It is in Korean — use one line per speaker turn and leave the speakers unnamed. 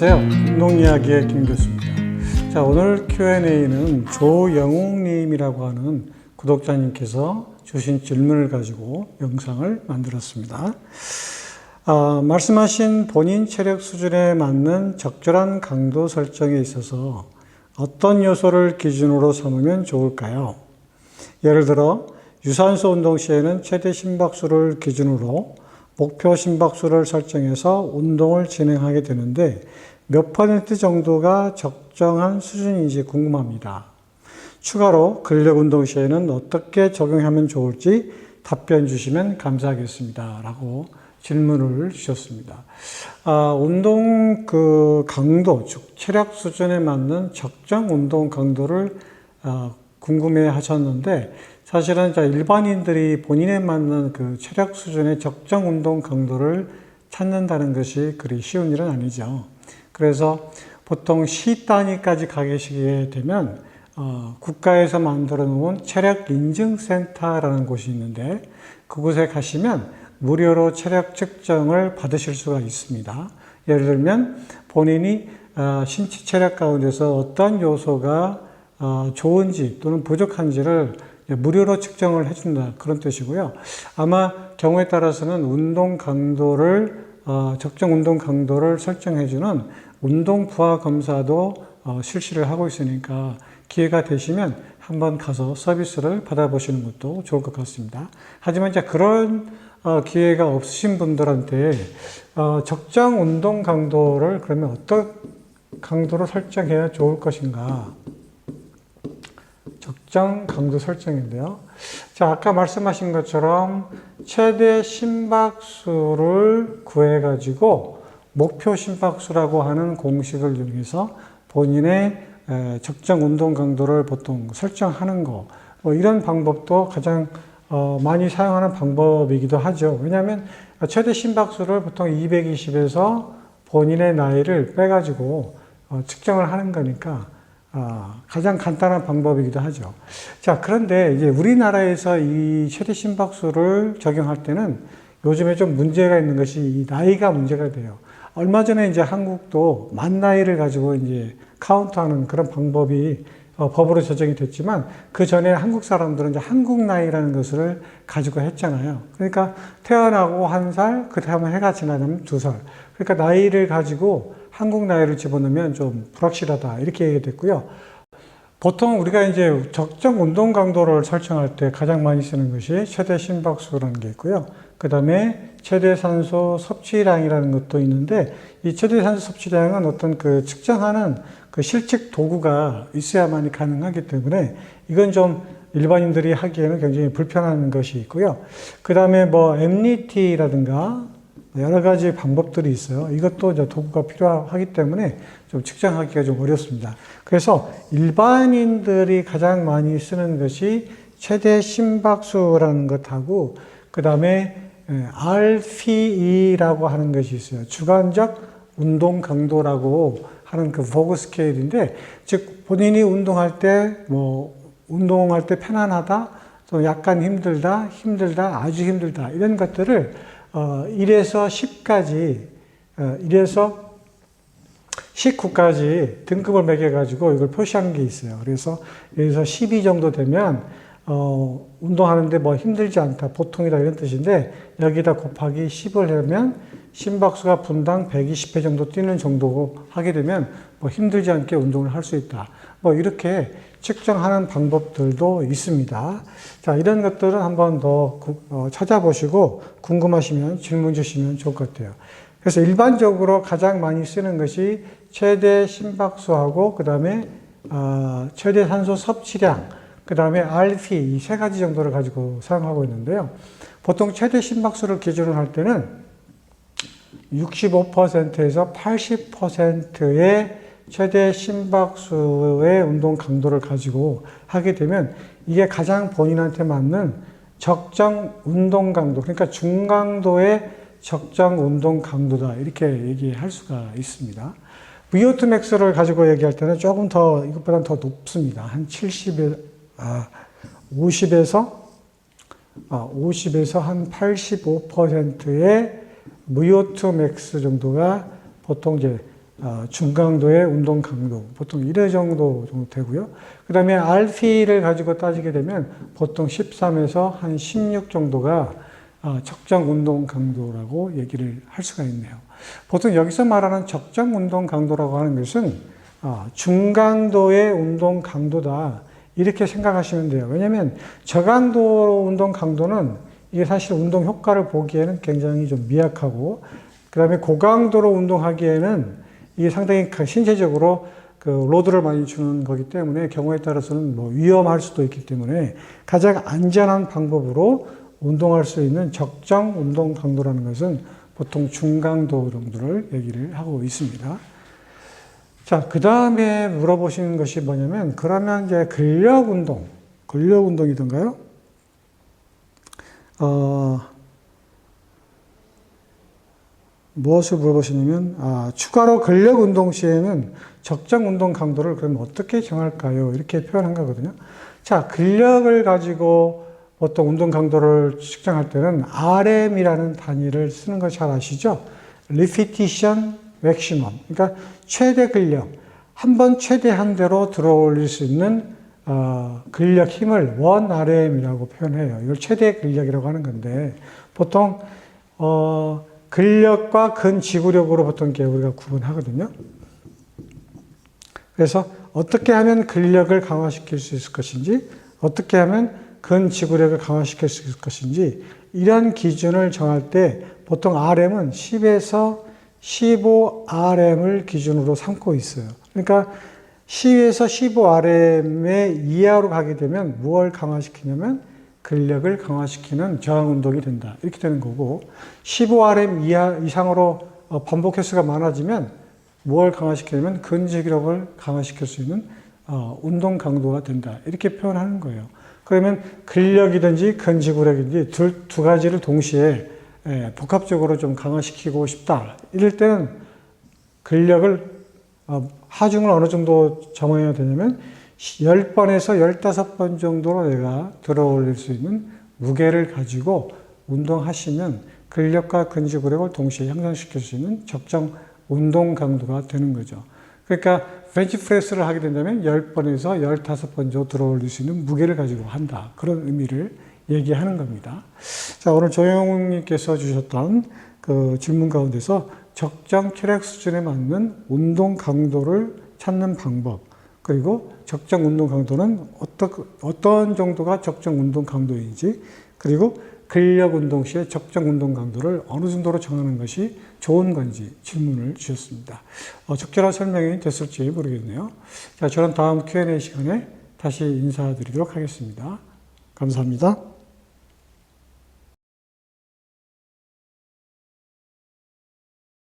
안녕하세요. 운동이야기의 김 교수입니다. 자, 오늘 Q&A는 조영웅님이라고 하는 구독자님께서 주신 질문을 가지고 영상을 만들었습니다. 말씀하신 본인 체력 수준에 맞는 적절한 강도 설정에 있어서 어떤 요소를 기준으로 삼으면 좋을까요? 예를 들어 유산소 운동 시에는 최대 심박수를 기준으로 목표 심박수를 설정해서 운동을 진행하게 되는데 몇 퍼센트 정도가 적정한 수준인지 궁금합니다. 추가로 근력 운동 시에는 어떻게 적용하면 좋을지 답변 주시면 감사하겠습니다. 라고 질문을 주셨습니다. 운동 강도, 즉 체력 수준에 맞는 적정 운동 강도를 궁금해 하셨는데 사실은 일반인들이 본인에 맞는 그 체력 수준의 적정 운동 강도를 찾는다는 것이 그리 쉬운 일은 아니죠. 그래서 보통 시 단위까지 가시게 되면 국가에서 만들어 놓은 체력 인증센터라는 곳이 있는데 그곳에 가시면 무료로 체력 측정을 받으실 수가 있습니다. 예를 들면 본인이 신체 체력 가운데서 어떤 요소가 좋은지 또는 부족한지를 무료로 측정을 해준다 그런 뜻이고요. 아마 경우에 따라서는 운동 강도를 적정 운동 강도를 설정해주는 운동 부하 검사도 실시를 하고 있으니까 기회가 되시면 한번 가서 서비스를 받아보시는 것도 좋을 것 같습니다. 하지만 이제 그런 기회가 없으신 분들한테 적정 운동 강도를 그러면 어떤 강도로 설정해야 좋을 것인가? 적정 강도 설정인데요. 자, 아까 말씀하신 것처럼 최대 심박수를 구해가지고 목표 심박수라고 하는 공식을 이용해서 본인의 적정 운동 강도를 보통 설정하는 거, 이런 방법도 가장 많이 사용하는 방법이기도 하죠. 왜냐하면 최대 심박수를 보통 220에서 본인의 나이를 빼가지고 측정을 하는 거니까 가장 간단한 방법이기도 하죠. 자, 그런데 이제 우리나라에서 이 최대 심박수를 적용할 때는 요즘에 좀 문제가 있는 것이 이 나이가 문제가 돼요. 얼마 전에 이제 한국도 만 나이를 가지고 이제 카운트하는 그런 방법이 법으로 제정이 됐지만 그 전에 한국 사람들은 이제 한국 나이라는 것을 가지고 했잖아요. 그러니까 태어나고 1살, 그 다음에 해가 지나면 2살. 그러니까 나이를 가지고 한국 나이를 집어넣으면 좀 불확실하다 이렇게 얘기됐고요. 보통 우리가 이제 적정 운동 강도를 설정할 때 가장 많이 쓰는 것이 최대 심박수라는 게 있고요. 그 다음에 최대 산소 섭취량이라는 것도 있는데 이 최대 산소 섭취량은 어떤 그 측정하는 그 실측 도구가 있어야만이 가능하기 때문에 이건 좀 일반인들이 하기에는 굉장히 불편한 것이 있고요. 그 다음에 뭐 MNIT라든가 여러 가지 방법들이 있어요. 이것도 이제 도구가 필요하기 때문에 좀 측정하기가 좀 어렵습니다. 그래서 일반인들이 가장 많이 쓰는 것이 최대 심박수라는 것하고 그 다음에 RPE라고 하는 것이 있어요. 주관적 운동 강도라고 하는 그 보그 스케일인데, 즉 본인이 운동할 때 편안하다, 또 약간 힘들다, 아주 힘들다 이런 것들을 1에서 10까지, 1에서 19까지 등급을 매겨가지고 이걸 표시하는 게 있어요. 그래서 여기서 12 정도 되면, 운동하는데 뭐 힘들지 않다, 보통이다 이런 뜻인데, 여기다 곱하기 10을 하면 심박수가 분당 120회 정도 뛰는 정도 하게 되면 뭐 힘들지 않게 운동을 할 수 있다. 뭐 이렇게 측정하는 방법들도 있습니다. 자, 이런 것들은 한번 더 찾아보시고 궁금하시면 질문 주시면 좋을 것 같아요. 그래서 일반적으로 가장 많이 쓰는 것이 최대 심박수하고 그 다음에 최대 산소 섭취량, 그 다음에 RP 이 세 가지 정도를 가지고 사용하고 있는데요. 보통 최대 심박수를 기준으로 할 때는 65%에서 80%의 최대 심박수의 운동 강도를 가지고 하게 되면 이게 가장 본인한테 맞는 적정 운동 강도, 그러니까 중강도의 적정 운동 강도다 이렇게 얘기할 수가 있습니다. VO2 max를 가지고 얘기할 때는 조금 더 이것보다는 더 높습니다. 한 50에서 한 85%의 VO2 max 정도가 보통 이제 중강도의 운동 강도, 보통 1회 정도 되고요. 그 다음에 RP를 가지고 따지게 되면 보통 13에서 한 16 정도가 적정 운동 강도라고 얘기를 할 수가 있네요. 보통 여기서 말하는 적정 운동 강도라고 하는 것은 중강도의 운동 강도다, 이렇게 생각하시면 돼요. 왜냐하면 저강도 운동 강도는 이게 사실 운동 효과를 보기에는 굉장히 좀 미약하고, 그 다음에 고강도로 운동하기에는 이게 상당히 신체적으로 그 로드를 많이 주는 거기 때문에 경우에 따라서는 뭐 위험할 수도 있기 때문에 가장 안전한 방법으로 운동할 수 있는 적정 운동 강도라는 것은 보통 중강도 정도를 얘기를 하고 있습니다. 자, 그 다음에 물어보시는 것이 뭐냐면, 그러면 이제 근력 운동이던가요? 무엇을 물어보시냐면, 추가로 근력 운동 시에는 적정 운동 강도를 그럼 어떻게 정할까요? 이렇게 표현한 거거든요. 자, 근력을 가지고 보통 운동 강도를 측정할 때는 RM이라는 단위를 쓰는 거 잘 아시죠? Repetition Maximum. 그러니까 최대 근력, 한 번 최대한 대로 들어올릴 수 있는 근력 힘을 1RM이라고 표현해요. 이걸 최대 근력이라고 하는 건데, 보통 근력과 근지구력으로 보통 이렇게 우리가 구분하거든요. 그래서 어떻게 하면 근력을 강화시킬 수 있을 것인지, 어떻게 하면 근지구력을 강화시킬 수 있을 것인지, 이런 기준을 정할 때 보통 RM은 10에서 15RM을 기준으로 삼고 있어요. 그러니까 10에서 15RM의 이하로 가게 되면 무엇을 강화시키냐면 근력을 강화시키는 저항 운동이 된다, 이렇게 되는 거고, 15RM 이상으로 반복 횟수가 많아지면 무엇을 강화시키냐면 근지구력을 강화시킬 수 있는 운동 강도가 된다, 이렇게 표현하는 거예요. 그러면 근력이든지 근지구력이든지 두 가지를 동시에 복합적으로 좀 강화시키고 싶다, 이럴 때는 근력을 하중을 어느 정도 정해야 되냐면 10번에서 15번 정도로 내가 들어올릴 수 있는 무게를 가지고 운동하시면 근력과 근지구력을 동시에 향상시킬 수 있는 적정 운동 강도가 되는 거죠. 그러니까 벤치프레스를 하게 된다면 10번에서 15번 정도 들어올릴 수 있는 무게를 가지고 한다, 그런 의미를 얘기하는 겁니다. 자, 오늘 조영웅님께서 주셨던 그 질문 가운데서 적정 체력 수준에 맞는 운동 강도를 찾는 방법, 그리고 적정 운동 강도는 어떤 정도가 적정 운동 강도인지, 그리고 근력 운동 시에 적정 운동 강도를 어느 정도로 정하는 것이 좋은 건지 질문을 주셨습니다. 적절한 설명이 됐을지 모르겠네요. 자, 저는 다음 Q&A 시간에 다시 인사드리도록 하겠습니다. 감사합니다.